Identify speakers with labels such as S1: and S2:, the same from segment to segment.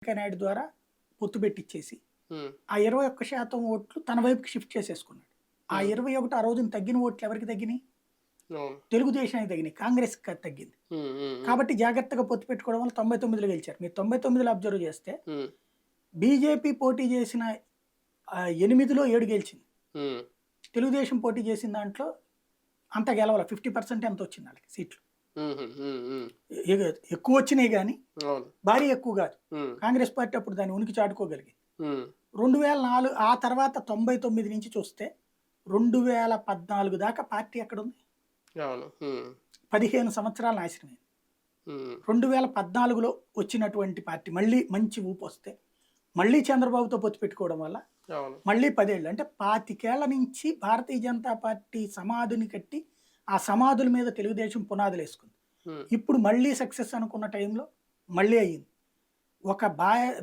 S1: నాయుడు ద్వారా పొత్తు పెట్టిచ్చేసి
S2: ఉమ్,
S1: ఆ 21% ఓట్లు తన వైపుకి షిఫ్ట్ చేసేసుకున్నాడు. ఆ
S2: ఉమ్,
S1: 21 ఆ రోజున తగ్గిన ఓట్లు ఎవరికి తగ్గినాయి?
S2: అవును.
S1: తెలుగుదేశానికి తగ్గినాయి, కాంగ్రెస్కి కాదు తగ్గింది.
S2: ఉమ్, ఉమ్, ఉమ్,
S1: కాబట్టి జాగ్రత్తగా పొత్తు పెట్టుకోవడం వల్ల 99లో గెలిచారు. మీరు 99లో అబ్జర్వ్ చేస్తే
S2: ఉమ్,
S1: బీజేపీ పోటీ చేసిన 8లో 7 గెలిచింది.
S2: ఉమ్,
S1: తెలుగుదేశం పోటీ చేసిన దాంట్లో అంత గెలవాల 50% ఎంత వచ్చింది వాళ్ళకి సీట్లు.
S2: ఉమ్, ఉమ్, ఉమ్, ఉమ్,
S1: ఎక్కువ వచ్చినాయి కానీ
S2: అవును.
S1: భారీ ఎక్కువ కాదు.
S2: ఉమ్,
S1: కాంగ్రెస్ పార్టీ అప్పుడు దాన్ని ఉనికి చాటుకోగలిగింది.
S2: ఉమ్,
S1: 2004 ఆ తర్వాత 99 నుంచి చూస్తే 2014 దాకా పార్టీ ఎక్కడుంది?
S2: అవును. ఉమ్,
S1: 15 సంవత్సరాల నాశనమైంది.
S2: ఉమ్,
S1: 2014లో వచ్చినటువంటి పార్టీ మళ్ళీ మంచి ఊపు వస్తే మళ్ళీ చంద్రబాబుతో పొత్తు పెట్టుకోవడం వల్ల
S2: అవును.
S1: మళ్ళీ 10 ఏళ్ళు అంటే 25 ఏళ్ల నుంచి భారతీయ జనతా పార్టీ సమాధిని కట్టి ఆ సమాధుల మీద తెలుగుదేశం పునాదులు వేసుకుంది.
S2: ఉమ్,
S1: ఇప్పుడు మళ్ళీ సక్సెస్ అనుకున్న టైంలో మళ్ళీ అయ్యింది. ఒక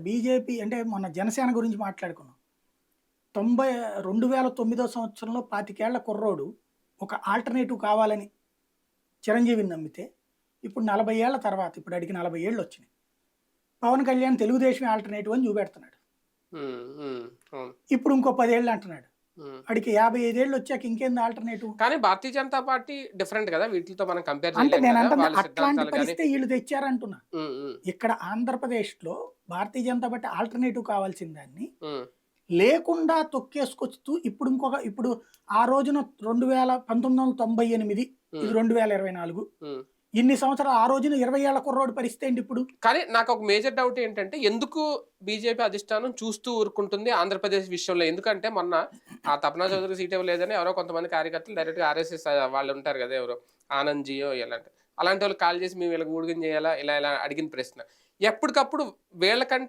S1: బీజేపీ అంటే మన జనసేన గురించి మాట్లాడుకున్నాం. 2009 సంవత్సరంలో 25 ఏళ్ల కుర్రోడు ఒక ఆల్టర్నేటివ్ కావాలని చిరంజీవిని నమ్మితే ఇప్పుడు 40 ఏళ్ల తర్వాత ఇప్పుడు అడిగి 40 ఏళ్ళు వచ్చినాయి. పవన్ కళ్యాణ్ తెలుగుదేశం ఆల్టర్నేటివ్ అని చూపెడుతున్నాడు.
S2: ఉమ్, ఉమ్, అవును.
S1: ఇప్పుడు ఇంకో 10 ఏళ్ళు అంటున్నాడు.
S2: ఉమ్.
S1: అడికి 55 ఏళ్ళు వచ్చాక ఇంకేంది ఆల్టర్నేటివ్?
S2: కానీ భారతీయ జనతా పార్టీ డిఫరెంట్ కదా, వీటితో మనం కంపేర్
S1: అంటే
S2: చేయలేం
S1: నేను
S2: కదా
S1: అంటుంది
S2: వాళ్ళ
S1: అట్లాంటి
S2: సిద్ధాంతాలు కానీ.
S1: పరిస్థితి వీళ్ళు తెచ్చారంటున్నా.
S2: ఉమ్, ఉమ్,
S1: ఇక్కడ ఆంధ్రప్రదేశ్లో భారతీయ జనతా పార్టీ ఆల్టర్నేటివ్ కావాల్సిన దాన్ని
S2: ఉమ్,
S1: లేకుండా తొక్కేసుకొస్తూ ఇప్పుడు ఆ రోజున 1998 ఇది
S2: ఉమ్,
S1: 2024
S2: ఉమ్.
S1: ఇన్ని సంవత్సరాలు ఆ రోజున 20 ఏళ్ల కుర్రోడు పరిస్థితి ఏంటి ఇప్పుడు?
S2: కానీ నాకు ఒక మేజర్ డౌట్ ఏంటంటే ఎందుకు బీజేపీ అధిష్టానం చూస్తూ ఊరుకుంటుంది ఆంధ్రప్రదేశ్ విషయంలో? ఎందుకంటే మొన్న ఆ తపనా చౌదరికి సీట్ ఇవ్వలేదని ఎవరో కొంతమంది కార్యకర్తలు డైరెక్ట్ గా ఆర్ఎస్ఎస్ వాళ్ళు ఉంటారు కదా, ఎవరో ఆనంద్ జియో ఇలాంటి అలాంటి వాళ్ళు కాల్ చేసి మేము వీళ్ళకి ఊడిగం చేయాలా ఇలా ఇలా అడిగిన ప్రశ్న ఎప్పటికప్పుడు వీళ్ళకంటే